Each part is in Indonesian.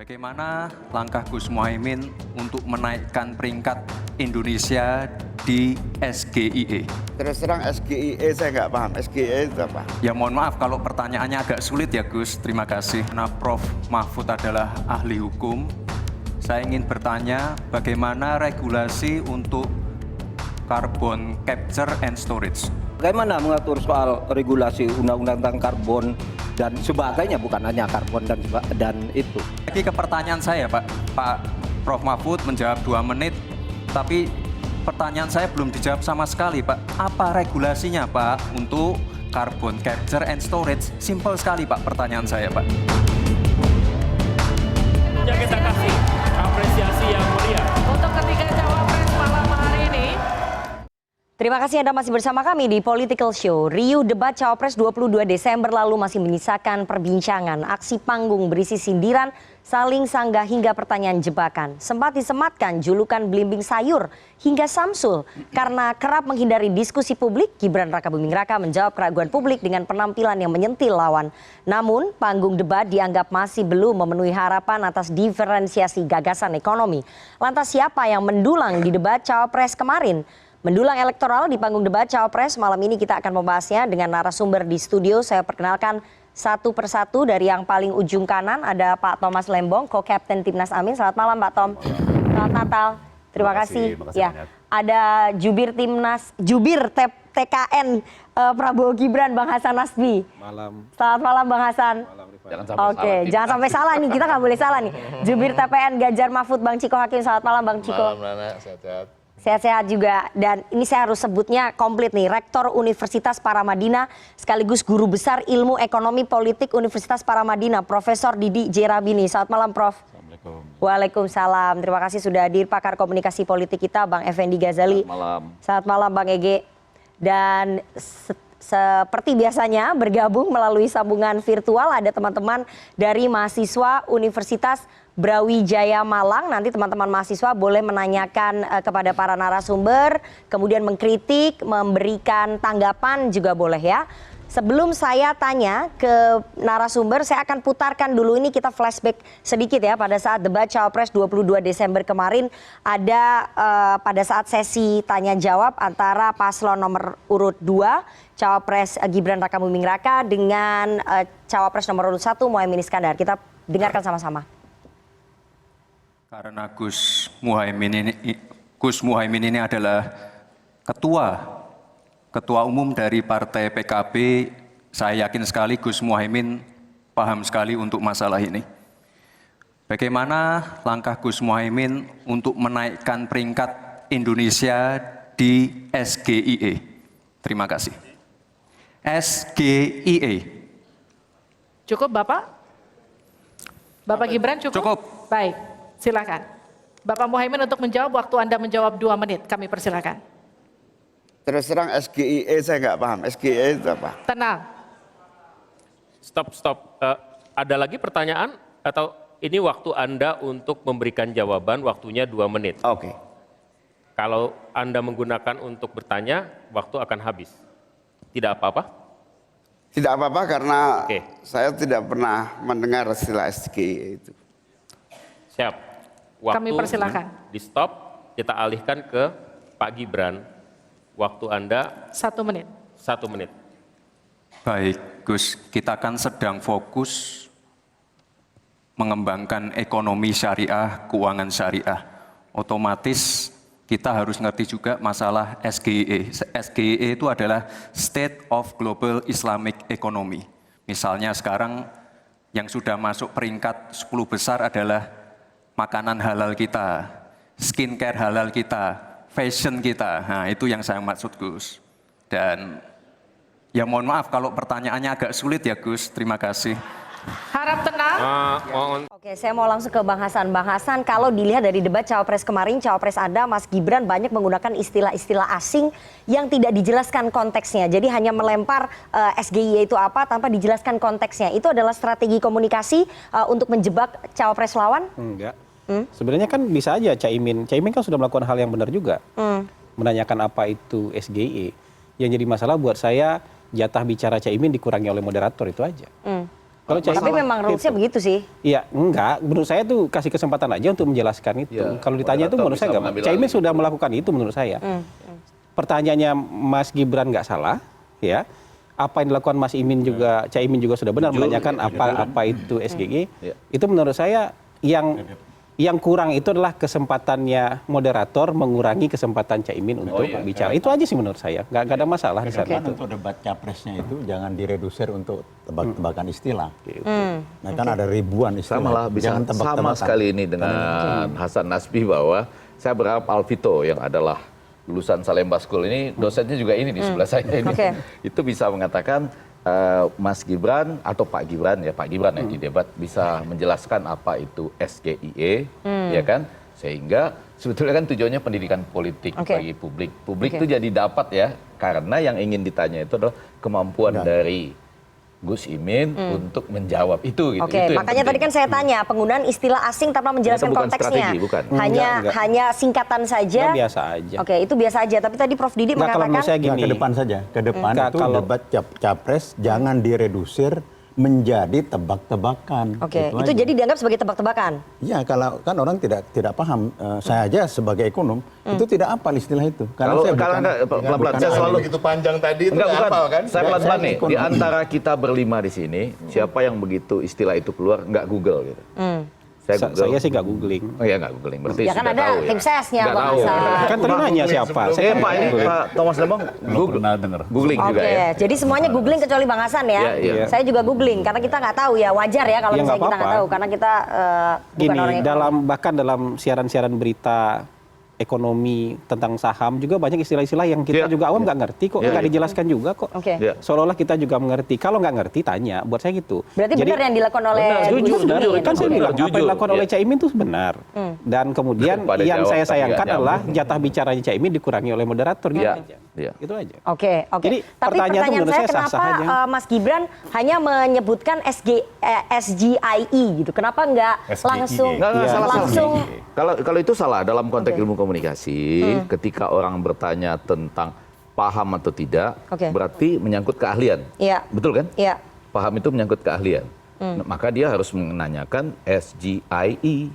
Bagaimana langkah Gus Muhaimin untuk menaikkan peringkat Indonesia di SGIE? Terus terang SGIE saya nggak paham. SGIE itu apa? Ya mohon maaf kalau pertanyaannya agak sulit ya Gus, terima kasih. Karena Prof. Mahfud adalah ahli hukum, saya ingin bertanya bagaimana regulasi untuk carbon capture and storage? Bagaimana mengatur soal regulasi undang-undang tentang karbon dan sebagainya, bukan hanya karbon dan itu. Lagi ke pertanyaan saya Pak Prof. Mahfud menjawab 2 menit, tapi pertanyaan saya belum dijawab sama sekali Pak. Apa regulasinya Pak untuk carbon capture and storage? Simpel sekali Pak pertanyaan saya Pak. Ya kita kasih apresiasi yang mulia untuk ketiga cawapres malam hari ini. Terima kasih Anda masih bersama kami di Political Show. Riuh debat Cawapres 22 Desember lalu masih menyisakan perbincangan. Aksi panggung berisi sindiran, saling sanggah hingga pertanyaan jebakan. Sempat disematkan julukan belimbing sayur hingga Samsul. Karena kerap menghindari diskusi publik, Gibran Rakabuming Raka menjawab keraguan publik dengan penampilan yang menyentil lawan. Namun panggung debat dianggap masih belum memenuhi harapan atas diferensiasi gagasan ekonomi. Lantas siapa yang mendulang di debat Cawapres kemarin? Mendulang elektoral di panggung debat Cawapres malam ini kita akan membahasnya dengan narasumber di studio. Saya perkenalkan satu persatu dari yang paling ujung kanan ada Pak Thomas Lembong, co-captain Timnas Amin. Selamat malam Pak Tom. Selamat Natal. Terima kasih. Ya, ada jubir TKN Prabowo Gibran Bang Hasan Nasbi. Malam. Selamat malam Bang Hasan. Oke, jangan sampai salah nih, kita nggak boleh salah nih. Jubir TPN Ganjar Mahfud Bang Ciko Hakim. Selamat malam Bang Ciko. Malam Nana, sehat-sehat. Sehat-sehat juga, dan ini saya harus sebutnya komplit nih, Rektor Universitas Paramadina sekaligus Guru Besar Ilmu Ekonomi Politik Universitas Paramadina, Profesor Didi J. Rabini. Selamat malam Prof. Assalamualaikum. Waalaikumsalam, terima kasih sudah hadir pakar komunikasi politik kita Bang Effendi Ghazali. Selamat malam. Selamat malam Bang Ege. Dan seperti biasanya bergabung melalui sambungan virtual ada teman-teman dari mahasiswa Universitas Brawijaya Malang. Nanti teman-teman mahasiswa boleh menanyakan kepada para narasumber, kemudian mengkritik, memberikan tanggapan juga boleh ya. Sebelum saya tanya ke narasumber, saya akan putarkan dulu ini, kita flashback sedikit ya pada saat debat Cawapres 22 Desember kemarin. Ada pada saat sesi tanya jawab antara paslon nomor urut 2 Cawapres Gibran Rakabuming Raka dengan Cawapres nomor urut 1 Muhaimin Iskandar. Kita dengarkan sama-sama. Karena Gus Muhaimin ini adalah ketua umum dari Partai PKB, saya yakin sekali Gus Muhaimin paham sekali untuk masalah ini. Bagaimana langkah Gus Muhaimin untuk menaikkan peringkat Indonesia di SGIE? Terima kasih. SGIE. Cukup Bapak? Bapak Gibran cukup? Cukup. Baik. Silakan. Bapak Muhaimin untuk menjawab, waktu Anda menjawab 2 menit. Kami persilakan. Terus terang SGIE saya nggak paham. SGIE itu apa? Tenang. Stop. Ada lagi pertanyaan atau ini waktu Anda untuk memberikan jawaban, waktunya 2 menit. Oke. Kalau Anda menggunakan untuk bertanya, waktu akan habis. Tidak apa-apa? Tidak apa-apa karena Oke. saya tidak pernah mendengar istilah SGIE itu. Siap. Kami persilakan. Di stop, kita alihkan ke Pak Gibran. Waktu Anda 1 menit. 1 menit. Baik Gus, kita kan sedang fokus mengembangkan ekonomi syariah, keuangan syariah. Otomatis kita harus ngerti juga masalah SGIE. SGIE itu adalah State of Global Islamic Economy. Misalnya sekarang yang sudah masuk peringkat 10 besar adalah makanan halal kita, skincare halal kita, fashion kita. Nah itu yang saya maksud Gus. Dan ya mohon maaf kalau pertanyaannya agak sulit ya Gus, terima kasih. Harap tenang. Mohon. Oke, saya mau langsung ke Bang Hasan. Bang Hasan, kalau dilihat dari debat Cawapres kemarin, Cawapres Anda, Mas Gibran banyak menggunakan istilah-istilah asing yang tidak dijelaskan konteksnya. Jadi hanya melempar SGIE itu apa tanpa dijelaskan konteksnya. Itu adalah strategi komunikasi untuk menjebak Cawapres lawan? Enggak. Sebenarnya kan bisa aja Caimin kan sudah melakukan hal yang benar juga. Menanyakan apa itu SGIE. Yang jadi masalah buat saya jatah bicara Caimin dikurangi oleh moderator itu aja. Kalau Caimin Tapi memang rulesnya begitu sih. Iya, enggak. Menurut saya tuh kasih kesempatan aja untuk menjelaskan itu. Iya, Kalau ditanya itu moderator menurut saya bisa enggak. mengambil Caimin alih. sudah melakukan itu menurut saya. Pertanyaannya Mas Gibran nggak salah, ya. Apa yang dilakukan Mas Imin juga, Caimin juga sudah benar menanyakan apa itu SGG. Itu menurut saya yang kurang itu adalah kesempatannya moderator mengurangi kesempatan Caimin untuk bicara. Itu aja sih menurut saya. Nggak ada masalah di sana. Untuk debat capresnya itu jangan diredusir untuk tebak-tebakan istilah. Nah kan ada ribuan istilah. Saya malah bisa Jangan sama tebak-tebakan. sekali ini dengan Hasan Nasbi bahwa saya berharap Alvito yang adalah lulusan Salemba School ini, dosennya juga ini di sebelah saya ini. Oke. Itu bisa mengatakan Mas Gibran atau Pak Gibran ya di debat bisa menjelaskan apa itu SGIE ya kan, sehingga sebetulnya kan tujuannya pendidikan politik bagi publik. Publik itu jadi dapat ya, karena yang ingin ditanya itu adalah kemampuan dari Gus Imin untuk menjawab itu gitu. Oke, Itu yang makanya tadi penting. kan saya tanya penggunaan istilah asing tanpa menjelaskan bukan konteksnya. strategi, bukan. Hanya singkatan saja. Nggak, biasa aja. Oke, itu biasa aja. Tapi tadi Prof Didi Nggak, kalau mengatakan menurut saya Nah, gini. ke depan saja. Ke depan itu Kalau- debat capres jangan diredusir menjadi tebak-tebakan. Oke, itu aja. jadi dianggap sebagai tebak-tebakan. Ya kalau kan orang tidak paham. Saya aja sebagai ekonom itu tidak hafal istilah itu. Kalau saya enggak, pelan-pelan, bukan saya ahli. selalu begitu panjang tadi itu Enggak, nggak bukan. hafal kan? Saya pelan-pelan nih. ekonomi. Di antara kita berlima di sini, siapa yang begitu istilah itu keluar nggak Google gitu? Saya Saya sih nggak googling. Oh ya nggak googling. Berarti Ya kan sudah ada tahu ya. tim sesnya Nggak Bang tahu. Hasan. Kan tadi nanya siapa. Saya kan Pak ini googling. Pak Thomas Lembong Belum pernah dengar. googling juga Oke, ya. jadi semuanya googling kecuali Bang Hasan ya. Iya, iya. Saya juga googling karena kita nggak tahu ya, wajar ya kalau Ya, misalnya nggak kita nggak apa-apa. tahu karena kita bukan Gini, orang ekonomi. bahkan dalam siaran-siaran berita ekonomi tentang saham juga banyak istilah-istilah yang kita Iya. juga awam nggak ngerti kok, Iya, nggak iya. dijelaskan juga kok. Oke. Iya. Seolah-olah kita juga mengerti. Kalau nggak ngerti tanya, buat saya gitu. Berarti benar yang dilakukan oleh Benar, Gus jujur, Imin. jujur. Kan saya bilang apa Jujur, yang dilakukan oleh iya. Caimin itu benar. Dan kemudian Pada yang jawab, saya tapi sayangkan nggak adalah nyambung. jatah bicaranya Caimin dikurangi oleh moderator gitu Iya, aja. iya. Itu aja. Oke. Jadi, Tapi pertanyaan itu pertanyaan menurut saya saya kenapa sah-sah aja. Mas Gibran hanya menyebutkan SGIE gitu? Kenapa nggak SGIE. langsung Nggak, salah. langsung Kalau itu salah dalam konteks Oke. ilmu komunikasi, ketika orang bertanya tentang paham atau tidak, Oke. berarti menyangkut keahlian. Iya. Betul kan? Iya. Paham itu menyangkut keahlian. Nah, maka dia harus menanyakan SGIE.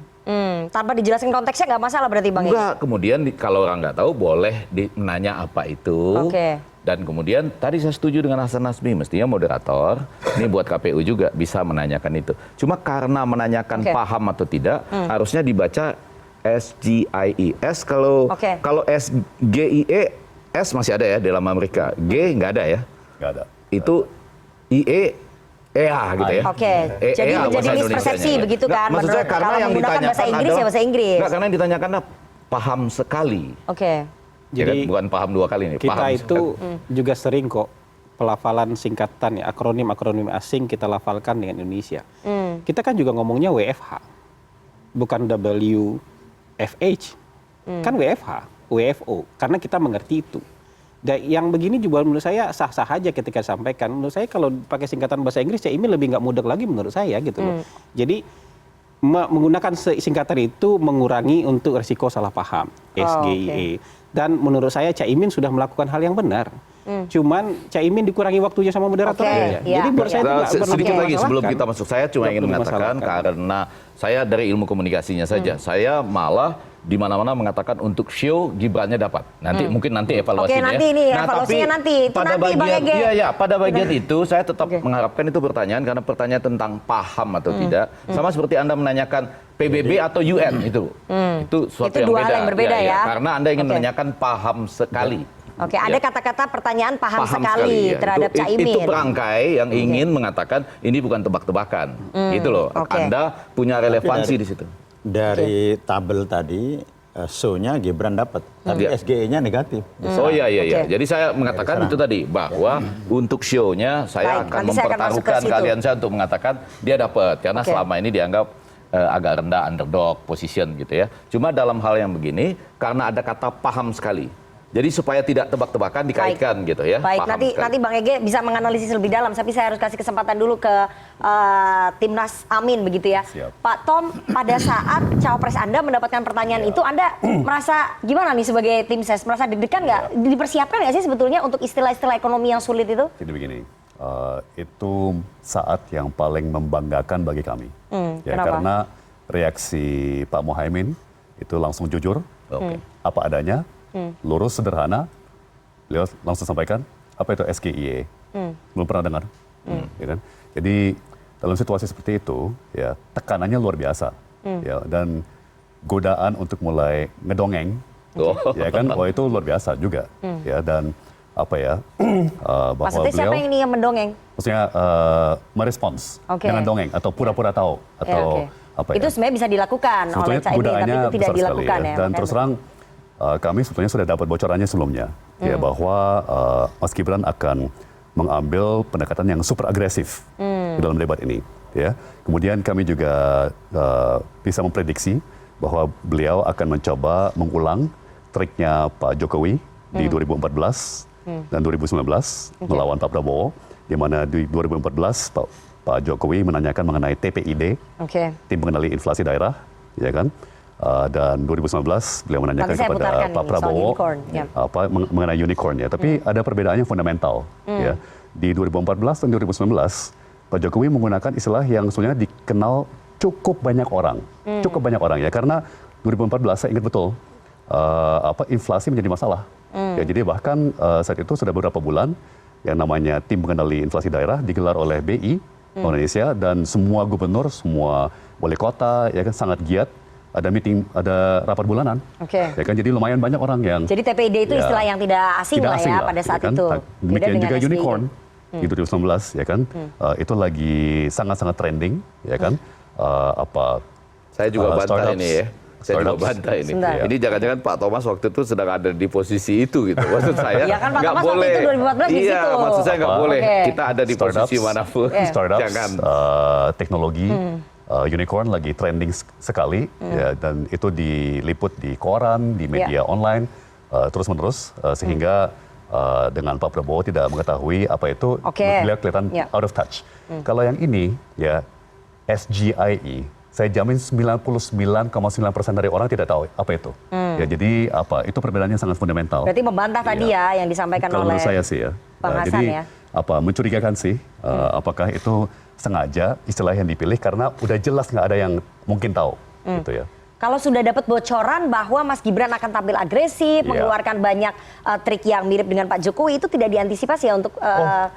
Tanpa dijelaskan konteksnya nggak masalah berarti Bang Egy? Enggak, kemudian kalau orang nggak tahu boleh menanya apa itu. Oke. Dan kemudian tadi saya setuju dengan Hasan Nasbi, mestinya moderator, ini buat KPU juga bisa menanyakan itu. Cuma karena menanyakan Oke. paham atau tidak, harusnya dibaca SGIE. S kalau Oke. kalau SGIE, S masih ada ya dalam Amerika. G nggak ada ya. Nggak ada. Itu IE EA gitu ya. Oke, jadi EA menjadi bahasa mispersepsi Indonesianya. begitu Nggak, kan? maksud saya Menurut- karena kalau yang menggunakan ditanyakan bahasa Inggris ya adalah- bahasa Inggris. Nggak, karena yang ditanyakan adalah paham sekali. Oke. Ya kan? Jadi Bukan paham dua kali nih. kita paham itu juga sering kok pelafalan singkatan ya, akronim asing kita lafalkan dengan Indonesia. Kita kan juga ngomongnya WFH, bukan WFH, kan WFH, WFO, karena kita mengerti itu. Dan yang begini juga menurut saya sah-sah aja ketika sampaikan. Menurut saya kalau pakai singkatan bahasa Inggris, Caimin lebih nggak mudah lagi menurut saya gitu loh. Jadi menggunakan singkatan itu mengurangi untuk resiko salah paham, SGIE. Dan menurut saya Caimin sudah melakukan hal yang benar. Cuman Caimin dikurangi waktunya sama moderator Oke, aja. iya, Jadi buat iya. saya itu Nah, nggak perlu sedikit lagi sebelum dimasalahkan. kita masuk, saya cuma Nggak ingin perlu mengatakan dimasalahkan. karena saya dari ilmu komunikasinya saja, saya malah di mana-mana mengatakan untuk show Gibrannya dapat. Nanti mungkin nanti evaluasinya. Oke, nanti ini evaluasinya tapi nanti. Itu pada nanti, Bang bagian Ege. iya ya, pada bagian itu saya tetap Oke. mengharapkan itu pertanyaan karena pertanyaan tentang paham atau tidak. Sama seperti Anda menanyakan PBB atau UN itu. Itu suatu Itu yang dua beda. hal yang berbeda Iya, iya. ya. Karena Anda ingin Oke. menanyakan paham sekali. Oke, ada Ya. kata-kata pertanyaan paham sekali sekali, ya. terhadap Itu Caimin. perangkai yang ingin mengatakan ini bukan tebak-tebakan, gitu loh. Oke. Anda punya relevansi di situ. Dari tabel tadi, show-nya Gibran dapat, tapi Iya. SGE-nya negatif. Oh iya iya iya. Oke. Jadi saya mengatakan itu tadi bahwa untuk show-nya saya Baik, akan nanti saya akan masuk ke mempertaruhkan situ. kalian saya untuk mengatakan dia dapat karena Oke. selama ini dianggap agak rendah underdog position gitu ya. Cuma dalam hal yang begini karena ada kata paham sekali. Jadi supaya tidak tebak-tebakan dikaitkan gitu ya. Baik, Paham sekali. nanti Bang Ege bisa menganalisis lebih dalam, tapi saya harus kasih kesempatan dulu ke Timnas Amin begitu ya. Siap. Pak Tom, pada saat cawapres Anda mendapatkan pertanyaan itu, Anda merasa gimana nih sebagai tim ses? Merasa deg-degan nggak? Dipersiapkan nggak sih sebetulnya untuk istilah-istilah ekonomi yang sulit itu? Jadi begini, itu saat yang paling membanggakan bagi kami. Ya, kenapa? karena reaksi Pak Muhaimin itu langsung jujur, apa adanya, lurus, sederhana. Beliau langsung sampaikan, apa itu SGIE? Belum pernah dengar. Ya kan? Jadi dalam situasi seperti itu, ya tekanannya luar biasa. Ya, dan godaan untuk mulai ngedongeng, ya kan, wah itu luar biasa juga. Ya, dan apa ya, bahwa Maksudnya siapa beliau, yang ini yang mendongeng? maksudnya merespons Oke. dengan dongeng atau pura-pura tahu atau apa ya? Itu sebenarnya bisa dilakukan oleh Sebetulnya Caimin, tapi godaannya itu tidak besar sekali dilakukan ya. Dan makanya. terus terang kami sebetulnya sudah dapat bocorannya sebelumnya, ya bahwa Mas Gibran akan mengambil pendekatan yang super agresif di dalam debat ini. Ya, kemudian kami juga bisa memprediksi bahwa beliau akan mencoba mengulang triknya Pak Jokowi di 2014 dan 2019 melawan Pak Prabowo, di mana di 2014 Pak Jokowi menanyakan mengenai TPID, tim pengendali inflasi daerah, ya kan? Dan 2019 beliau menanyakan Nanti saya kepada putarkan Pak ini, soal Prabowo unicorn, ya. mengenai unicorn ya. Tapi ada perbedaannya fundamental. Ya. Di 2014 dan 2019 Pak Jokowi menggunakan istilah yang sebenarnya dikenal cukup banyak orang ya. Karena 2014 saya ingat betul inflasi menjadi masalah. Ya, jadi bahkan saat itu sudah beberapa bulan yang namanya tim pengendali inflasi daerah digelar oleh BI Indonesia, dan semua gubernur, semua wali kota ya kan sangat giat. Ada meeting, ada rapat bulanan. Ya kan, jadi lumayan banyak orang yang. Jadi TPID itu ya, istilah yang tidak asing lah ya lah, pada saat ya kan? itu. Demikian Beda juga dengan unicorn SBY. di 2019 ya kan. Itu lagi sangat-sangat trending ya kan. Saya juga bantah startups. ini ya. Saya juga bantah ini. Sebentar. Ini jangan-jangan Pak Thomas waktu itu sedang ada di posisi itu gitu. Maksud saya Iya kan, Pak nggak Thomas waktu boleh. itu 2014 di Iya, situ. maksud saya nggak boleh. Oke. Kita ada di posisi manapun. Startups, Jangan. teknologi, unicorn lagi trending sekali, ya, dan itu diliput di koran, di media online, terus-menerus, sehingga dengan Pak Prabowo tidak mengetahui apa itu, beliau kelihatan out of touch. Kalau yang ini, ya SGIE, saya jamin 99,9% dari orang tidak tahu apa itu. Ya, jadi itu perbedaannya sangat fundamental. Berarti membantah tadi ya yang disampaikan Kalau oleh menurut saya sih ya. Bang Hasan Jadi ya. mencurigakan sih, apakah itu sengaja istilah yang dipilih karena udah jelas nggak ada yang mungkin tahu, gitu ya. Kalau sudah dapat bocoran bahwa Mas Gibran akan tampil agresif, mengeluarkan banyak trik yang mirip dengan Pak Jokowi, itu tidak diantisipasi ya untuk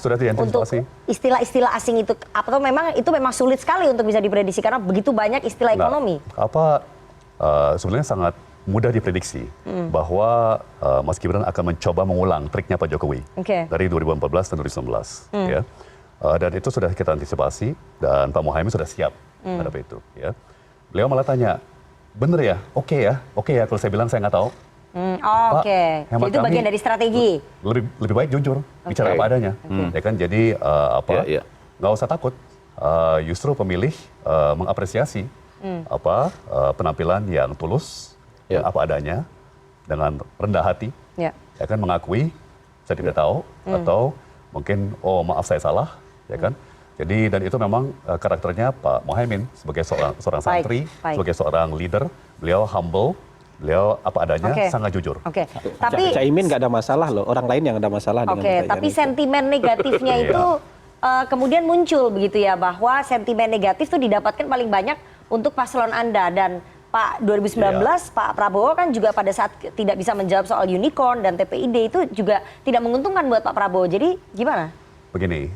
sudah diantisipasi. untuk istilah-istilah asing itu, atau memang itu memang sulit sekali untuk bisa diprediksi karena begitu banyak istilah ekonomi. Sebenarnya sangat mudah diprediksi bahwa Mas Gibran akan mencoba mengulang triknya Pak Jokowi dari 2014 dan 2019. Ya. Dan itu sudah kita antisipasi, dan Pak Muhaimin sudah siap terhadap itu. Ya. Beliau malah tanya, bener ya? Oke ya, kalau saya bilang saya nggak tahu. Oke, hemat itu kami, bagian dari strategi. Lebih baik jujur, bicara apa adanya. Ya kan, jadi nggak usah takut. Justru pemilih mengapresiasi penampilan yang tulus, apa adanya, dengan rendah hati. Ya kan, mengakui saya tidak tahu, atau mungkin maaf saya salah, ya kan. Jadi, dan itu memang karakternya Pak Muhaimin sebagai seorang santri, sebagai seorang leader, beliau humble, beliau apa adanya, sangat jujur. Tapi Caimin nggak ada masalah loh, orang lain yang ada masalah dengan tapi sentimen negatifnya itu kemudian muncul begitu ya, bahwa sentimen negatif itu didapatkan paling banyak untuk paslon Anda, dan Pak 2019 Pak Prabowo kan juga pada saat tidak bisa menjawab soal unicorn dan TPID itu juga tidak menguntungkan buat Pak Prabowo. Jadi gimana? Begini,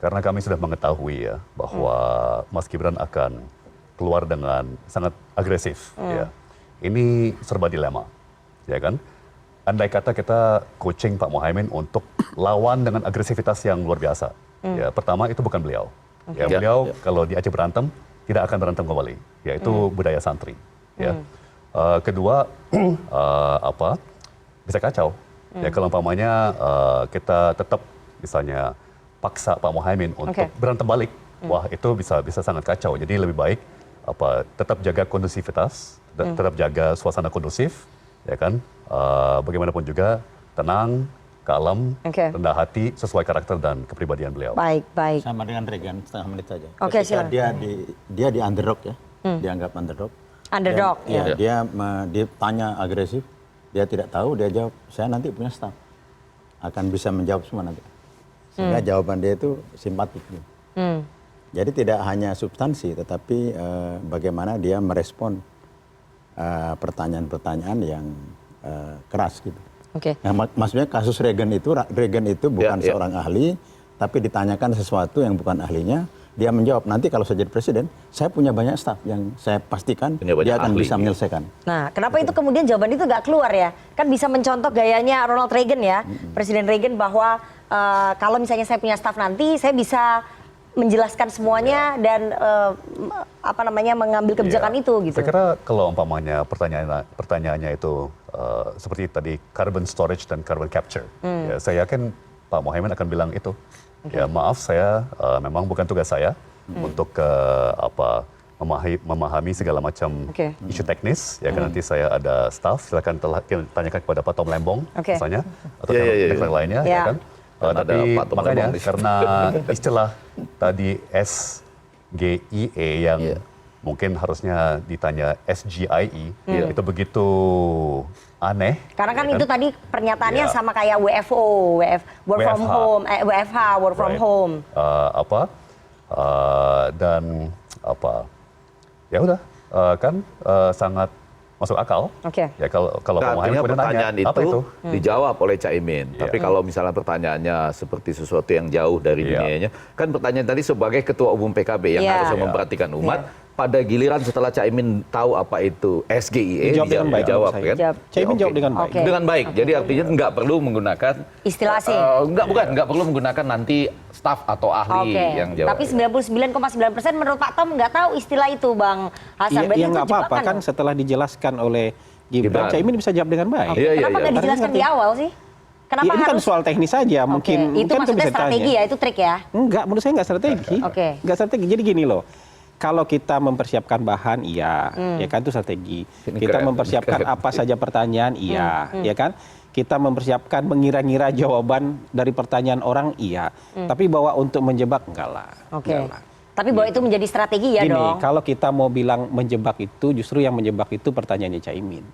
karena kami sudah mengetahui ya bahwa Mas Gibran akan keluar dengan sangat agresif. Ya. Ini serba dilema, ya kan? Andai kata kita coaching Pak Muhaimin untuk lawan dengan agresivitas yang luar biasa. Ya, pertama itu bukan beliau. Ya, beliau kalau diajak berantem tidak akan berantem kembali. Ya, itu budaya santri. Ya. Kedua, bisa kacau. Ya, kalau umpamanya kita tetap misalnya paksa Pak Muhaimin untuk berantem balik, wah itu bisa sangat kacau. Jadi lebih baik tetap jaga kondusivitas, tetap jaga suasana kondusif, ya kan. Bagaimanapun juga tenang, kalem, rendah hati, sesuai karakter dan kepribadian beliau. Baik. Sama dengan Regan, setengah menit saja. Oke, silakan. Dia di underdog ya, dianggap underdog. Underdog. Dia tanya agresif, dia tidak tahu, dia jawab, saya nanti punya staff, akan bisa menjawab semua nanti. Sehingga jawaban dia itu simpatik. Jadi tidak hanya substansi, tetapi bagaimana dia merespon pertanyaan-pertanyaan yang keras gitu. Oke. Nah, maksudnya kasus Reagan itu bukan seorang ahli, tapi ditanyakan sesuatu yang bukan ahlinya, dia menjawab, nanti kalau saya jadi presiden, saya punya banyak staf yang saya pastikan dia akan bisa menyelesaikan. Nah, kenapa itu kemudian jawaban itu nggak keluar ya? Kan bisa mencontoh gayanya Ronald Reagan ya, Presiden Reagan, bahwa kalau misalnya saya punya staf nanti, saya bisa menjelaskan semuanya dan mengambil kebijakan itu gitu. Saya kira kalau umpamanya pertanyaannya itu seperti tadi carbon storage dan carbon capture, ya, saya yakin Pak Mohaimin akan bilang itu. Ya maaf, saya memang bukan tugas saya untuk memahami segala macam isu teknis. Ya kan nanti saya ada staff, silakan tanyakan kepada Pak Tom Lembong misalnya atau yang lainnya, ya kan. Tapi makanya karena istilah tadi SGIE yang mungkin harusnya ditanya SGIE, itu begitu aneh. Karena kan itu tadi pernyataannya sama kayak WFO, work from home, WFH, work from home. Dan ya udah kan sangat masuk akal. Ya kalau artinya pertanyaan itu dijawab oleh Caimin. Iya. Tapi kalau misalnya pertanyaannya seperti sesuatu yang jauh dari dunianya, kan pertanyaan tadi sebagai Ketua Umum PKB yang harusnya memperhatikan umat, pada giliran setelah Caimin tahu apa itu SGIE, dijawab kan? Caimin jawab dengan baik. Dengan baik. Jadi artinya nggak perlu menggunakan istilah asing. Nggak perlu menggunakan nanti staf atau ahli yang jawab. Tapi 99,9% menurut Pak Tom nggak tahu istilah itu, Bang Hasan. Iya nggak apa-apa kan setelah dijelaskan oleh Gibran, Caimin bisa jawab dengan baik. Kenapa nggak dijelaskan di awal sih? Kenapa ini kan soal teknis saja, mungkin itu maksudnya strategi ya, itu trik ya? Enggak, menurut saya nggak strategi. Nggak strategi. Jadi gini loh. Kalau kita mempersiapkan bahan, ya kan itu strategi. Kita mempersiapkan apa saja pertanyaan, ya kan. Kita mempersiapkan mengira-ngira jawaban dari pertanyaan orang, Tapi bahwa untuk menjebak, enggak lah. Tapi bahwa itu menjadi strategi ya dong. Kalau kita mau bilang menjebak itu, justru yang menjebak itu pertanyaannya Caimin.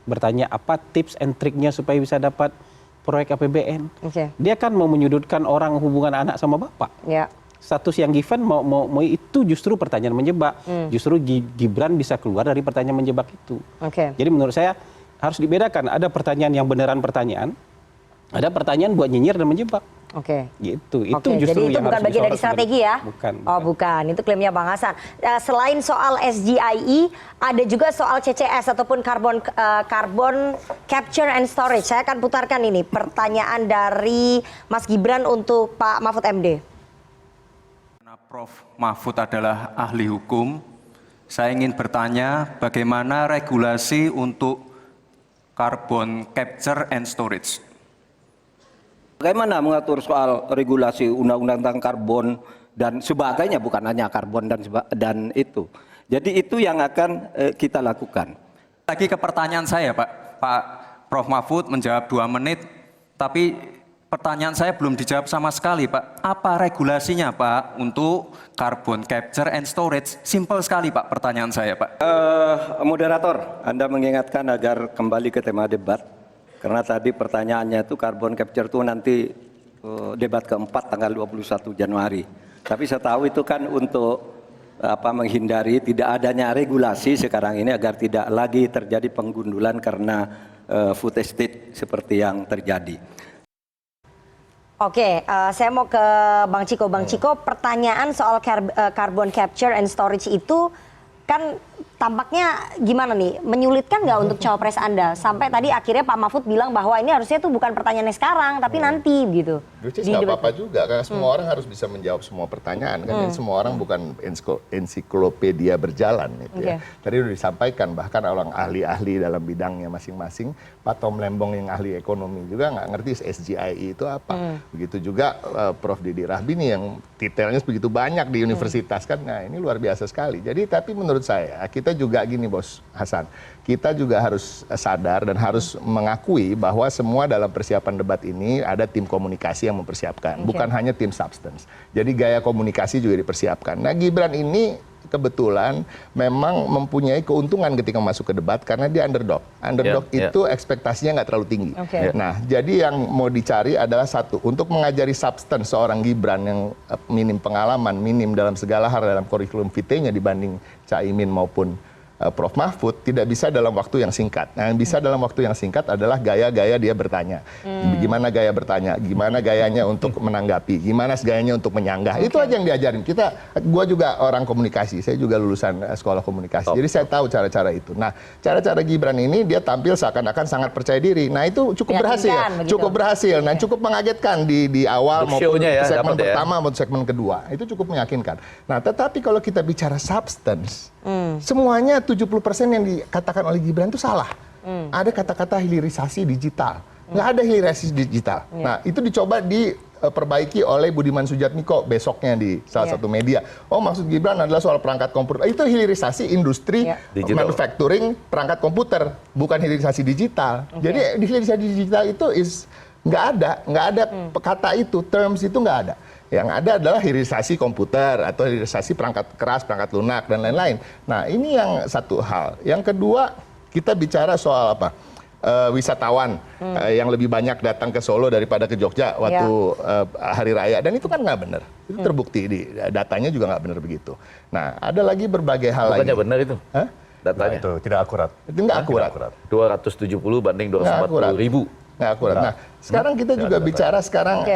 Bertanya apa tips and triknya supaya bisa dapat proyek APBN. Dia kan mau menyudutkan orang hubungan anak sama bapak. Status yang given mau itu justru pertanyaan menjebak. Justru Gibran bisa keluar dari pertanyaan menjebak itu. Jadi menurut saya harus dibedakan. Ada pertanyaan yang beneran pertanyaan, ada pertanyaan buat nyinyir dan menjebak. Gitu. Itu justru jadi itu yang bukan harus bagian dari strategi ya? Bukan. Oh bukan, itu klaimnya Bang Hasan. Selain soal SGIE, ada juga soal CCS ataupun carbon capture and storage. Saya akan putarkan ini pertanyaan dari Mas Gibran untuk Pak Mahfud MD. Prof. Mahfud adalah ahli hukum, saya ingin bertanya bagaimana regulasi untuk carbon capture and storage. Bagaimana mengatur soal regulasi undang-undang tentang karbon dan sebagainya, bukan hanya karbon dan itu. Jadi itu yang akan kita lakukan. Lagi ke pertanyaan saya, Pak Prof. Mahfud menjawab 2 menit, tapi pertanyaan saya belum dijawab sama sekali, Pak. Apa regulasinya, Pak, untuk carbon capture and storage? Simpel sekali, Pak, pertanyaan saya, Pak. Moderator, Anda mengingatkan agar kembali ke tema debat. Karena tadi pertanyaannya itu carbon capture itu nanti debat keempat tanggal 21 Januari. Tapi saya tahu itu kan untuk menghindari tidak adanya regulasi sekarang ini agar tidak lagi terjadi penggundulan karena food estate seperti yang terjadi. Saya mau ke Bang Ciko. Bang Ciko, pertanyaan soal carbon capture and storage itu kan tampaknya gimana nih? Menyulitkan nggak untuk cawapres Anda? Sampai tadi akhirnya Pak Mahfud bilang bahwa ini harusnya tuh bukan pertanyaannya sekarang, tapi nanti gitu. Nggak apa-apa juga, karena semua orang harus bisa menjawab semua pertanyaan. Kan semua orang bukan ensiklopedia berjalan. Gitu ya. Tadi sudah disampaikan, bahkan orang ahli-ahli dalam bidangnya masing-masing. Pak Tom Lembong yang ahli ekonomi juga nggak ngerti SGIE itu apa. Begitu juga Prof. Didi Rahbini yang detailnya begitu banyak di universitas kan. Nah ini luar biasa sekali. Jadi tapi menurut saya kita juga gini Bos Hasan, kita juga harus sadar dan harus mengakui bahwa semua dalam persiapan debat ini ada tim komunikasi yang mempersiapkan, bukan hanya tim substance. Jadi gaya komunikasi juga dipersiapkan. Nah Gibran ini kebetulan memang mempunyai keuntungan ketika masuk ke debat karena dia underdog. Underdog itu ekspektasinya nggak terlalu tinggi. Nah, jadi yang mau dicari adalah satu, untuk mengajari substance seorang Gibran yang minim pengalaman, minim dalam segala hal dalam kurikulum vitae-nya dibanding Caimin maupun Prof. Mahfud, tidak bisa dalam waktu yang singkat. Nah, yang bisa dalam waktu yang singkat adalah gaya-gaya dia bertanya. Gimana gaya bertanya, gimana gayanya untuk menanggapi, gimana gayanya untuk menyanggah. Itu aja yang diajarin. Gua juga orang komunikasi, saya juga lulusan sekolah komunikasi. Jadi saya tahu cara-cara itu. Nah, cara-cara Gibran ini dia tampil seakan-akan sangat percaya diri. Nah, itu cukup berhasil. Cukup berhasil. Nah, cukup mengagetkan di awal maupun segmen pertama maupun segmen kedua. Itu cukup meyakinkan. Nah, tetapi kalau kita bicara substance, semuanya 70% yang dikatakan oleh Gibran itu salah. Ada kata-kata hilirisasi digital. Nggak ada hilirisasi digital. Nah, itu dicoba diperbaiki oleh Budiman Sujatmiko besoknya di salah satu media. Oh, maksud Gibran adalah soal perangkat komputer. Itu hilirisasi industri manufacturing perangkat komputer, bukan hilirisasi digital. Jadi hilirisasi digital itu nggak ada kata itu, terms itu nggak ada. Yang ada adalah hilirisasi komputer atau hilirisasi perangkat keras, perangkat lunak, dan lain-lain. Nah, ini yang satu hal. Yang kedua, kita bicara soal apa? Wisatawan yang lebih banyak datang ke Solo daripada ke Jogja waktu Hari Raya. Dan itu kan nggak benar. Itu terbukti, datanya juga nggak benar begitu. Nah, ada lagi berbagai hal lagi. Bukannya benar itu? Datanya? Itu tidak akurat. Itu nggak akurat. 270 banding 240 ribu. Nggak akurat. Nah, sekarang kita juga bicara sekarang...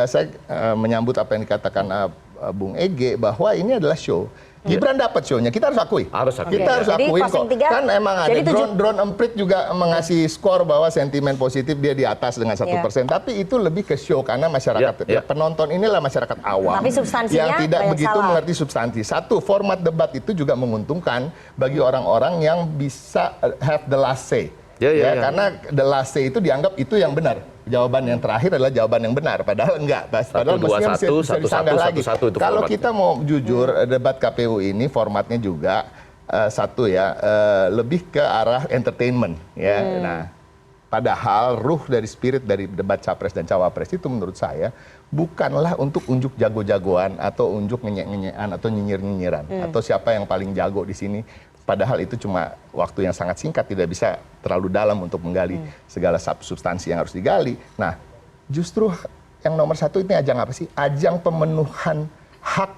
saya menyambut apa yang dikatakan Bung Ege bahwa ini adalah show. Gibran dapat show-nya, kita harus akui. Kita harus akui kok. Kan emang ada drone emprit juga mengasih skor bahwa sentimen positif dia di atas dengan 1%. Tapi itu lebih ke show karena masyarakat penonton inilah masyarakat awam. Tapi substansinya yang tidak begitu mengerti substansi. Satu, format debat itu juga menguntungkan bagi orang-orang yang bisa have the last say. Karena the last say itu dianggap itu yang benar. Jawaban yang terakhir adalah jawaban yang benar, padahal enggak. Padahal mestinya bisa disanggah lagi. Kalau kita mau jujur, debat KPU ini formatnya juga lebih ke arah entertainment. Nah, padahal ruh dari spirit dari debat capres dan cawapres itu menurut saya bukanlah untuk unjuk jago-jagoan atau unjuk ngenyek-nyenyekan atau nyinyir-nyinyiran atau siapa yang paling jago di sini. Padahal itu cuma waktu yang sangat singkat, tidak bisa terlalu dalam untuk menggali segala substansi yang harus digali. Nah, justru yang nomor satu ini ajang apa sih? Ajang pemenuhan hak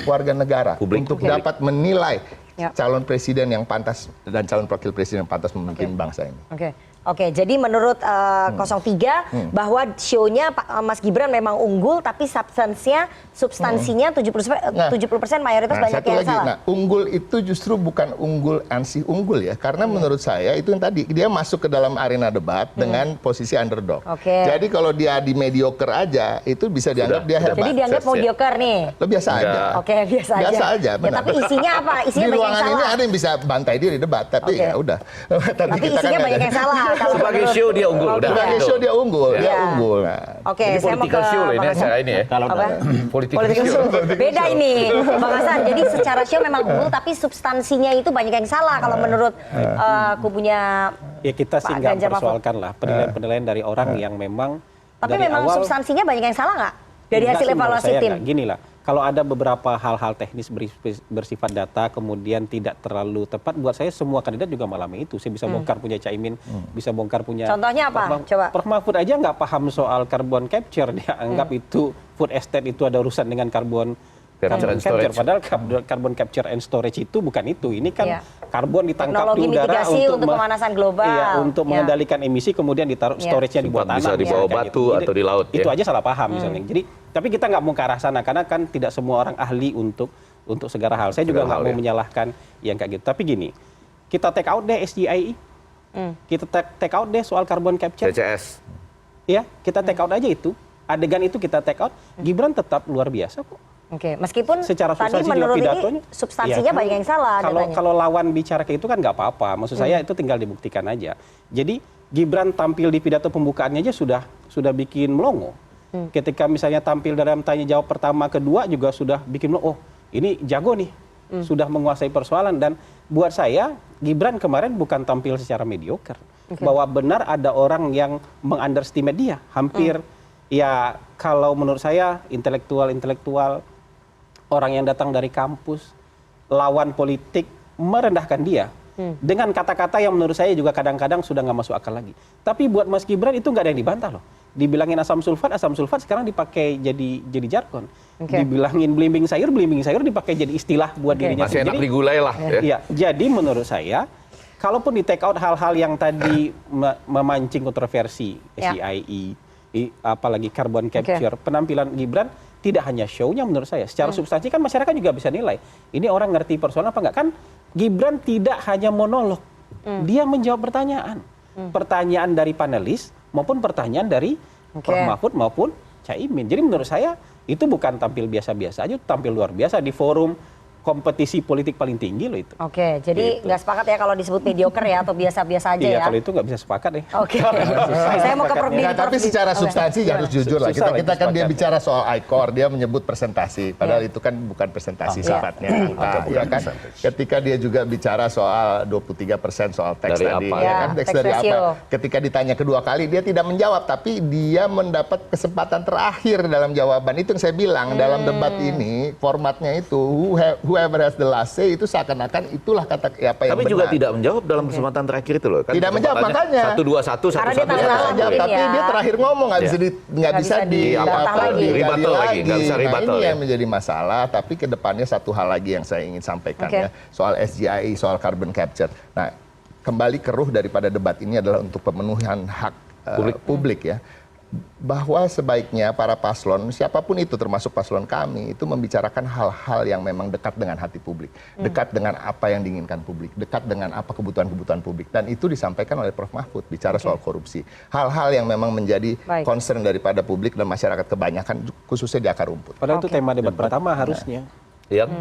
warga negara untuk dapat menilai calon presiden yang pantas dan calon wakil presiden yang pantas memimpin bangsa ini. Oke, jadi menurut 03 bahwa show-nya Mas Gibran memang unggul, tapi substansinya 70% mayoritas banyak yang salah. Nah, unggul itu justru bukan unggul ansih unggul ya, karena menurut saya itu yang tadi dia masuk ke dalam arena debat dengan posisi underdog. Jadi kalau dia di mediocre aja, itu bisa dianggap dia hebat. Jadi dianggap mediocre nih. Biasa aja. Biasa aja. Benar. Tapi isinya apa? Isinya di banyak yang ruangan salah. ini ada yang bisa bantai dia di debat, tapi ya udah. Tapi isinya banyak yang salah. Sebagai show dia unggul. Sebagai show dia unggul. Oke, saya mau ke show ini Bang acara ini ya. Political show. Beda ini, Bang Hasan. Jadi secara show memang unggul, tapi substansinya itu banyak yang salah kalau menurut kubunya. Ya kita sih nggak persoalkan lah penilaian dari orang yang memang. Tapi memang substansinya banyak yang salah nggak dari hasil evaluasi tim? Gini lah. Kalau ada beberapa hal-hal teknis bersifat data kemudian tidak terlalu tepat, buat saya semua kandidat juga mengalami itu. Saya bisa bongkar punya Caimin, bisa bongkar punya. Contohnya apa? Coba. Prof Mahfud aja nggak paham soal carbon capture, dia anggap itu food estate itu ada urusan dengan carbon capture. Padahal carbon capture and storage itu bukan itu. Ini kan karbon ditangkap di udara untuk pemanasan global. Untuk mengendalikan emisi kemudian ditaruh storage-nya di bawah tanah. Bisa di bawah batu atau di laut. Itu aja salah paham misalnya. Jadi tapi kita nggak mau ke arah sana karena kan tidak semua orang ahli untuk segala hal. Saya juga nggak mau menyalahkan yang kayak gitu. Tapi gini, kita take out deh SGIE, kita take out deh soal carbon capture. CCS. Ya, kita take out aja itu. Adegan itu kita take out. Gibran tetap luar biasa kok. Meskipun secara tadi menurut ini substansinya banyak yang salah. Kalau lawan bicara kayak itu kan nggak apa-apa. Maksud saya itu tinggal dibuktikan aja. Jadi Gibran tampil di pidato pembukaannya aja sudah bikin melongo. Ketika misalnya tampil dalam tanya jawab pertama kedua juga sudah bikin ini jago nih, sudah menguasai persoalan. Dan buat saya Gibran kemarin bukan tampil secara mediocre, bahwa benar ada orang yang mengunderestimate dia, hampir ya kalau menurut saya intelektual orang yang datang dari kampus lawan politik merendahkan dia dengan kata-kata yang menurut saya juga kadang-kadang sudah nggak masuk akal lagi. Tapi buat Mas Gibran itu nggak ada yang dibantah loh. Dibilangin asam sulfat sekarang dipakai jadi jargon. Dibilangin belimbing sayur dipakai jadi istilah buat dirinya masih sendiri. enak digulai lah. Ya, jadi menurut saya, kalaupun di take out hal-hal yang tadi memancing kontroversi, SCIE, apalagi carbon capture, penampilan Gibran tidak hanya show-nya menurut saya. Secara substansi kan masyarakat juga bisa nilai. Ini orang ngerti persoalan apa enggak? Kan Gibran tidak hanya monolog. Dia menjawab pertanyaan. Pertanyaan dari panelis maupun pertanyaan dari Prof. Mahfud maupun Caimin. Jadi menurut saya itu bukan tampil biasa-biasa aja, tampil luar biasa di forum kompetisi politik paling tinggi loh itu. Oke, jadi nggak sepakat ya kalau disebut mediocre ya atau biasa-biasa aja ya? Iya, kalau itu nggak bisa sepakat ya. Oke, saya mau ke Prof. Didi. Tapi secara substansi harus jujur lah. Kita kan dia bicara soal ICOR, dia menyebut presentasi. Padahal itu kan bukan presentasi sifatnya. Ya kan? Ketika dia juga bicara soal 23% soal teks Dari tadi. apa? Ya kan? Teks dari ratio. apa? Ketika ditanya kedua kali, dia tidak menjawab. Tapi dia mendapat kesempatan terakhir dalam jawaban. Itu yang saya bilang, dalam debat ini, formatnya itu, whoever has the last say, itu seakan-akan itulah kata apa yang Tapi benar. juga tidak menjawab dalam kesempatan terakhir itu loh. Kan Tidak menjawab, makanya. 1-2-1, 1-1. Karena dia tak salah. Tapi ya. dia terakhir ngomong nggak bisa Nggak bisa dibantah lagi. Rebuttal lagi, nggak bisa Nah, rebuttal ini ya. yang menjadi masalah. Tapi ke depannya satu hal lagi yang saya ingin sampaikan ya, soal SGIE, soal carbon capture. Nah, kembali ke ruh daripada debat ini adalah untuk pemenuhan hak publik ya. Bahwa sebaiknya para paslon, siapapun itu termasuk paslon kami, itu membicarakan hal-hal yang memang dekat dengan hati publik, dekat dengan apa yang diinginkan publik, dekat dengan apa kebutuhan-kebutuhan publik. Dan itu disampaikan oleh Prof. Mahfud, bicara soal korupsi. Hal-hal yang memang menjadi concern daripada publik dan masyarakat kebanyakan, khususnya di akar rumput. Padahal itu tema debat pertama harusnya. Yang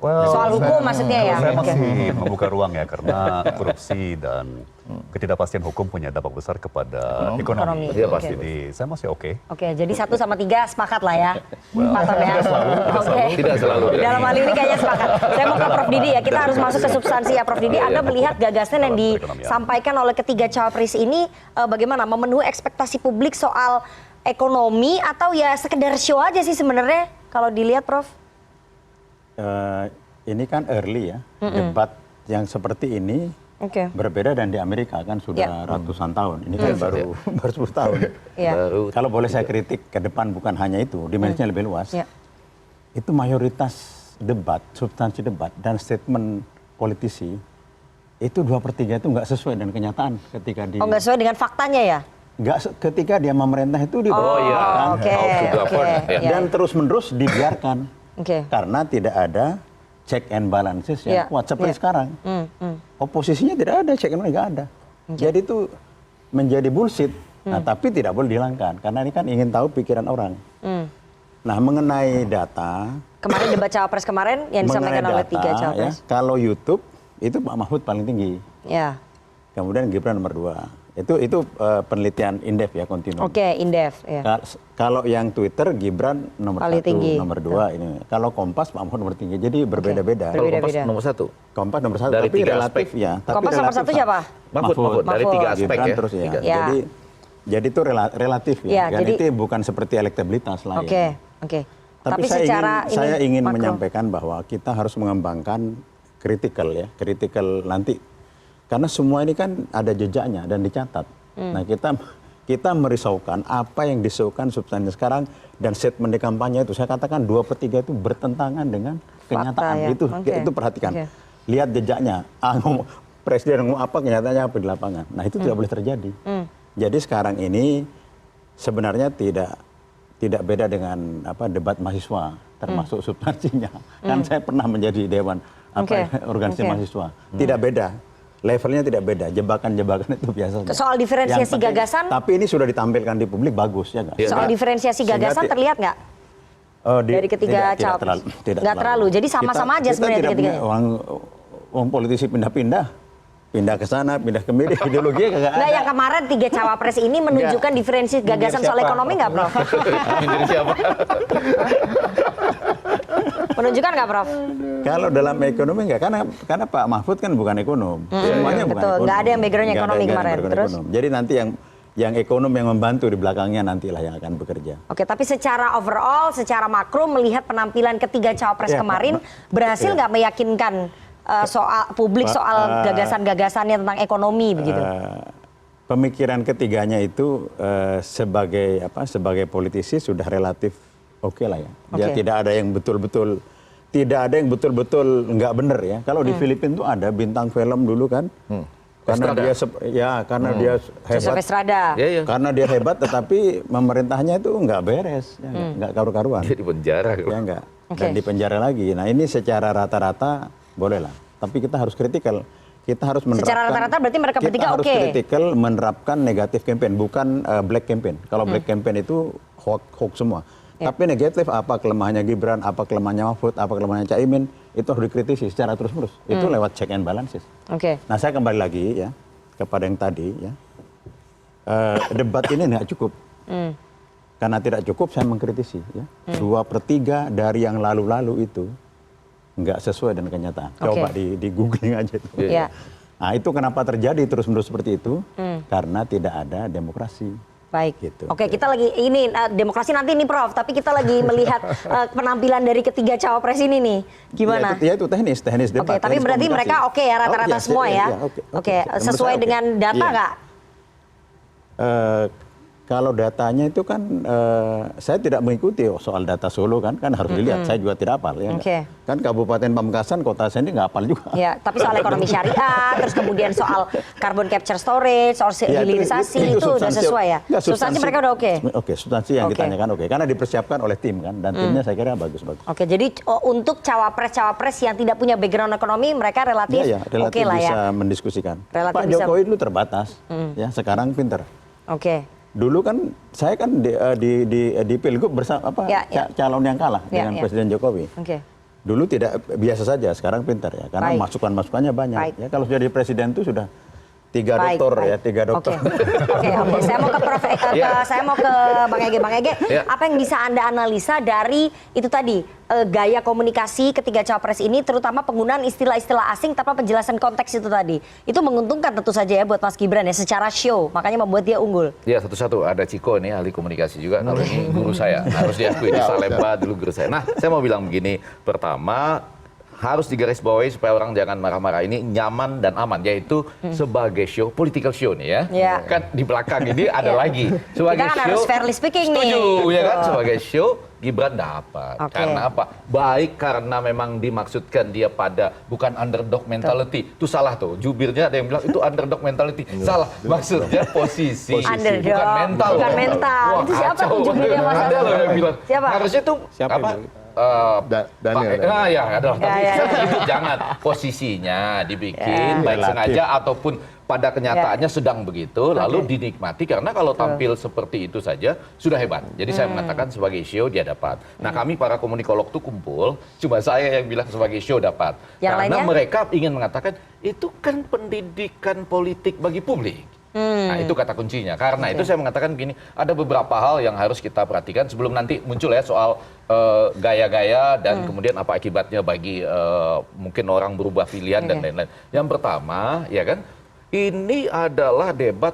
Soal hukum maksudnya ya? Saya masih membuka ruang ya, karena korupsi dan ketidakpastian hukum punya dampak besar kepada ekonomi. Iya, pasti. Jadi saya masih oke. Oke, jadi 1 sama 3 sepakat lah ya, Pak Tom ya. Oke. Tidak selalu. Dalam hal ini kayaknya sepakat. Saya mau ke Prof. Didi ya, kita harus masuk ke substansi ya Prof. Didi. Anda melihat gagasan yang disampaikan oleh ketiga cawapres ini bagaimana memenuhi ekspektasi publik soal ekonomi atau ya sekedar show aja sih sebenarnya kalau dilihat Prof? Ini kan early ya, debat yang seperti ini berbeda dan di Amerika kan sudah ratusan tahun. Ini kan baru 10 tahun. Kalau boleh saya kritik ke depan bukan hanya itu, dimensinya lebih luas. Itu mayoritas debat, substansi debat dan statement politisi itu 2/3 itu nggak sesuai dengan kenyataan ketika di. Oh, nggak sesuai dengan faktanya ya? Nggak, ketika dia memerintah itu di dan terus-menerus dibiarkan. Karena tidak ada check and balances yang kuat seperti sekarang. Oposisinya tidak ada, check and balance nggak ada. Jadi itu menjadi bullshit. Nah, tapi tidak boleh dihilangkan karena ini kan ingin tahu pikiran orang. Nah, mengenai data. Kemarin debat cawapres kemarin yang disampaikan oleh tiga cawapres. Ya, kalau YouTube itu Pak Mahfud paling tinggi. Ya. Kemudian Gibran nomor 2. Itu penelitian Indef ya, kontinum. Oke, Indef. Ya. Kalau yang Twitter Gibran nomor 1, nomor 2 ini. Kalau Kompas Pak Mahfud nomor 3. Jadi berbeda-beda. Kalau Kompas nomor 1. Kompas nomor 1 dari tapi 3 relatif aspek. ya. Tapi Kompas nomor 1 siapa? Mahfud. Dari 3 aspek Gibran ya. Terus ya. Jadi itu relatif ya. Dan itu bukan seperti elektabilitas lain. Oke. Tapi saya ingin menyampaikan bahwa kita harus mengembangkan kritikal ya. Kritikal nanti. Karena semua ini kan ada jejaknya dan dicatat. Nah, kita merisaukan apa yang disaukan substansi sekarang dan statement di kampanye itu saya katakan 2/3 itu bertentangan dengan kenyataan. Itu perhatikan. Lihat jejaknya. Presiden ngomong apa, kenyataannya apa di lapangan. Nah, itu tidak boleh terjadi. Jadi sekarang ini sebenarnya tidak beda dengan debat mahasiswa termasuk substansinya. Kan saya pernah menjadi dewan organisasi mahasiswa. Tidak beda. Levelnya tidak beda, jebakan-jebakan itu biasa. Soal diferensiasi gagasan. Tapi ini sudah ditampilkan di publik bagus ya nggak? Soal diferensiasi gagasan terlihat nggak? Dari ketiga cawapres? Nggak terlalu. Jadi sama-sama aja sebenarnya ketiga. Orang politisi pindah-pindah ke sana, pindah ke media, ideologinya kagak ada. Nggak, yang kemarin 3 cawapres ini menunjukkan diferensi gagasan soal ekonomi nggak, Prof? siapa? Menunjukkan nggak, Prof? Kalau dalam ekonomi nggak, karena Pak Mahfud kan bukan ekonom. Semuanya bukan betul, ekonom. nggak ada yang background ekonomi kemarin. Terus? Jadi nanti yang ekonom yang membantu di belakangnya nantilah yang akan bekerja. Oke, tapi secara overall, secara makro melihat penampilan ketiga cawapres kemarin berhasil nggak meyakinkan soal publik soal gagasan-gagasannya tentang ekonomi begitu? Pemikiran ketiganya itu sebagai politisi sudah relatif oke lah ya. Dia tidak ada yang betul-betul nggak benar ya. Kalau di Filipina tuh ada bintang film dulu kan. Karena dia hebat, karena dia hebat, tetapi pemerintahnya itu nggak beres, nggak karu-karuan. Dia di penjara. Ya nggak, dan di penjara lagi. Nah ini secara rata-rata boleh lah, tapi kita harus kritikal. Kita harus menerapkan. Secara rata-rata berarti mereka bertiga oke. Kita harus kritikal menerapkan negatif campaign, bukan black campaign. Kalau black campaign itu hoax semua. Tapi negatif apa kelemahannya Gibran, apa kelemahannya Mahfud, apa kelemahannya Caimin, itu harus dikritisi secara terus-menerus. Itu lewat check and balances. Nah saya kembali lagi ya kepada yang tadi ya, debat ini nggak cukup. Karena tidak cukup saya mengkritisi ya. 2/3 dari yang lalu-lalu itu nggak sesuai dengan kenyataan. Coba di googling aja itu. Nah itu kenapa terjadi terus-menerus seperti itu? Karena tidak ada demokrasi. Baik, gitu. Oke, kita lagi ini demokrasi nanti nih Prof, tapi kita lagi melihat penampilan dari ketiga cawapres ini nih, gimana? Ya itu teknis debat. Oke, tapi berarti mereka oke ya rata-rata semua ya? Oke, sesuai dengan data nggak? Kalau datanya itu kan saya tidak mengikuti soal data Solo kan harus dilihat. Saya juga tidak hafal ya. Kan Kabupaten Pamekasan kota saya ini nggak hafal juga. Ya, tapi soal ekonomi syariah, terus kemudian soal carbon capture storage, soal hilirisasi itu sudah sesuai ya. Substansi mereka udah oke. Oke, substansi yang ditanyakan oke. Karena dipersiapkan oleh tim kan dan timnya saya kira bagus. Oke, jadi untuk cawapres yang tidak punya background ekonomi mereka relatif oke lah ya. Bisa mendiskusikan. Pak Jokowi dulu terbatas, ya sekarang pinter. Oke. Dulu kan saya kan di Pilgub bersama calon yang kalah dengan Presiden Jokowi. Dulu tidak biasa saja, sekarang pintar ya karena masukan-masukannya banyak. Ya kalau sudah jadi presiden itu sudah 3 doktor ya, 3 doktor. Oke. Saya mau ke Prof. Saya mau ke Bang Ege. Apa yang bisa Anda analisa dari itu tadi gaya komunikasi ketiga cawapres ini, terutama penggunaan istilah-istilah asing tanpa penjelasan konteks itu tadi. Itu menguntungkan tentu saja ya buat Mas Gibran ya secara show, makanya membuat dia unggul. Ya satu-satu ada Ciko nih ahli komunikasi juga. Kalau ini guru saya harus diakui di Salemba dulu guru saya. Nah saya mau bilang begini, pertama harus digarisbawahi supaya orang jangan marah-marah ini nyaman dan aman, yaitu sebagai show, political show nih ya. Kan di belakang ini ada lagi. Sebagai kita kan show, harus fairly speaking nih. Setuju ya kan, sebagai show Gibran dapat. Karena apa? Baik karena memang dimaksudkan dia pada bukan underdog mentality. Itu salah tuh. Jubirnya ada yang bilang itu underdog mentality. Salah. Maksudnya posisi. Underdog. Bukan mental. Bukan mental. Wah, itu siapa tuh jubirnya Mas? Ada loh yang bilang. Siapa? Harusnya tuh apa? Daniel. Ya adalah. Itu jangan posisinya dibikin baik sengaja ataupun pada kenyataannya sedang begitu, lalu dinikmati karena kalau tampil seperti itu saja sudah hebat. Jadi saya mengatakan sebagai show dia dapat. Nah kami para komunikolog tuh kumpul, cuma saya yang bilang sebagai show dapat. Karena mereka ingin mengatakan itu kan pendidikan politik bagi publik. Nah itu kata kuncinya. Karena itu saya mengatakan begini, ada beberapa hal yang harus kita perhatikan sebelum nanti muncul ya soal gaya-gaya dan kemudian apa akibatnya bagi mungkin orang berubah pilihan dan lain-lain. Yang pertama ya kan, ini adalah debat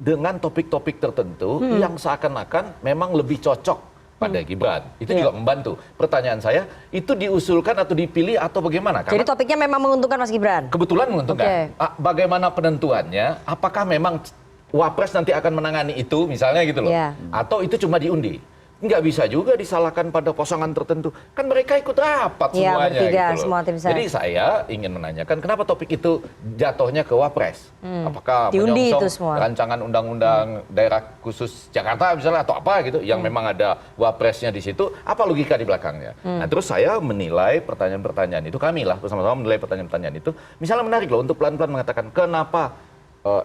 dengan topik-topik tertentu yang seakan-akan memang lebih cocok pada Gibran. Itu juga membantu. Pertanyaan saya, itu diusulkan atau dipilih atau bagaimana? Karena jadi topiknya memang menguntungkan Mas Gibran? Kebetulan menguntungkan. Bagaimana penentuannya? Apakah memang Wapres nanti akan menangani itu misalnya gitu loh? Atau itu cuma diundi? Nggak bisa juga disalahkan pada pasangan tertentu. Kan mereka ikut rapat semuanya. Bertiga, gitu semua tim Jadi saya ingin menanyakan kenapa topik itu jatuhnya ke Wapres? Apakah diundi itu menyongsong semua rancangan undang-undang daerah khusus Jakarta misalnya atau apa gitu yang memang ada Wapresnya di situ? Apa logika di belakangnya? Nah terus saya menilai pertanyaan-pertanyaan itu, kami lah bersama-sama menilai pertanyaan-pertanyaan itu. Misalnya menarik loh untuk pelan-pelan mengatakan kenapa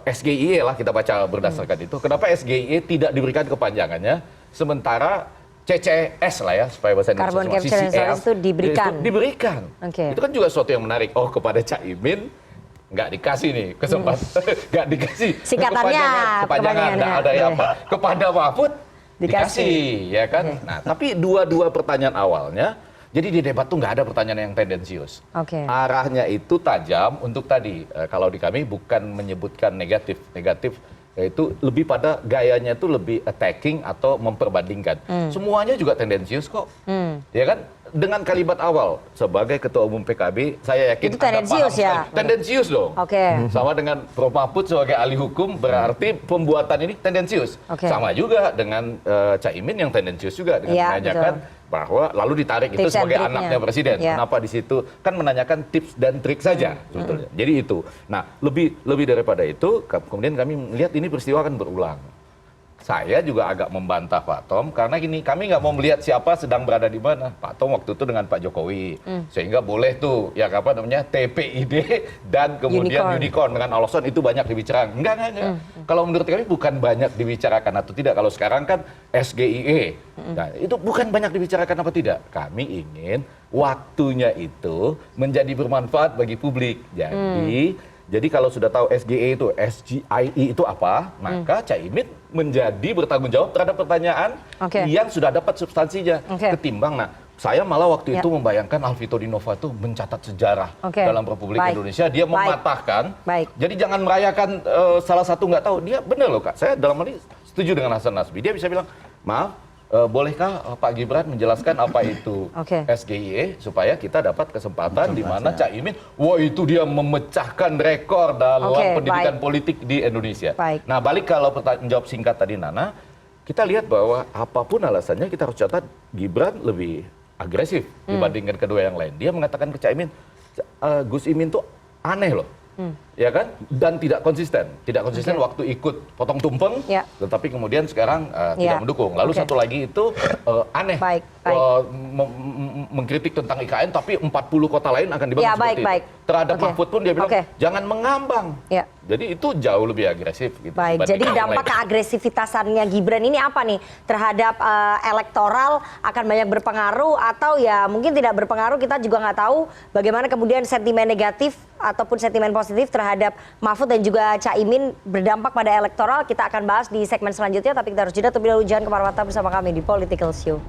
SGIE lah kita baca berdasarkan itu. Kenapa SGIE tidak diberikan kepanjangannya? Sementara CCS lah ya, supaya bahasa Indonesia Carbon Capture and Storage itu diberikan. Diberikan. Itu kan juga sesuatu yang menarik. Oh kepada Caimin nggak dikasih nih kesempatan. Nggak dikasih. Singkatannya. Kepanjangan. Nggak ada apa. Kepada Mahfud dikasih. Ya kan? Nah tapi dua pertanyaan awalnya. Jadi di debat tuh nggak ada pertanyaan yang tendensius. Arahnya itu tajam untuk tadi. Kalau di kami bukan menyebutkan negatif yaitu lebih pada gayanya itu lebih attacking atau memperbandingkan. Semuanya juga tendensius kok, ya kan? Dengan kalimat awal sebagai ketua umum PKB, saya yakin itu tendensius ya. Tendensius dong. Oke. Sama dengan Prof Mahfud sebagai ahli hukum berarti pembuatan ini tendensius. Sama juga dengan Caimin yang tendensius juga dengan menanyakan bahwa lalu ditarik itu sebagai anaknya presiden. Kenapa di situ kan menanyakan tips dan trik saja sebetulnya. Jadi itu. Nah, lebih daripada itu kemudian kami melihat ini peristiwa akan berulang. Saya juga agak membantah Pak Tom karena gini, kami nggak mau melihat siapa sedang berada di mana. Pak Tom waktu itu dengan Pak Jokowi, sehingga boleh tuh ya apa namanya TPID dan kemudian unicorn dengan alasan itu banyak dibicarakan. Enggak. Kalau menurut kami bukan banyak dibicarakan atau tidak. Kalau sekarang kan SGIE, nah itu bukan banyak dibicarakan apa tidak. Kami ingin waktunya itu menjadi bermanfaat bagi publik. Jadi kalau sudah tahu SGIE itu apa, maka Caimin menjadi bertanggung jawab terhadap pertanyaan yang sudah dapat substansinya. Ketimbang, saya malah waktu itu membayangkan Alvito Dinova itu mencatat sejarah dalam Republik Indonesia. Dia mematahkan. Jadi jangan merayakan salah satu nggak tahu. Dia benar loh Kak. Saya dalam hal ini setuju dengan Hasan Nasbi. Dia bisa bilang, maaf, bolehkah Pak Gibran menjelaskan apa itu SGIE supaya kita dapat kesempatan di mana Caimin, wah itu dia memecahkan rekor dalam pendidikan politik di Indonesia. Nah balik kalau jawab singkat tadi Nana, kita lihat bahwa apapun alasannya kita harus catat Gibran lebih agresif dibandingkan kedua yang lain. Dia mengatakan ke Caimin, Gus Imin tuh aneh loh. Ya kan, dan tidak konsisten waktu ikut potong tumpeng, tetapi kemudian sekarang tidak mendukung. Lalu satu lagi itu aneh, mengkritik tentang IKN, tapi 40 kota lain akan dibangun seperti itu. Terhadap Mahfud pun dia bilang jangan mengambang. Jadi itu jauh lebih agresif. Gitu, jadi dampak keagresifitasannya Gibran ini apa nih terhadap elektoral, akan banyak berpengaruh atau ya mungkin tidak berpengaruh? Kita juga nggak tahu bagaimana kemudian sentimen negatif ataupun sentimen positif terhadap Mahfud dan juga Caimin berdampak pada elektoral. Kita akan bahas di segmen selanjutnya, tapi kita harus jeda terlebih dahulu. Jangan kemana-mana, bersama kami di Political Show.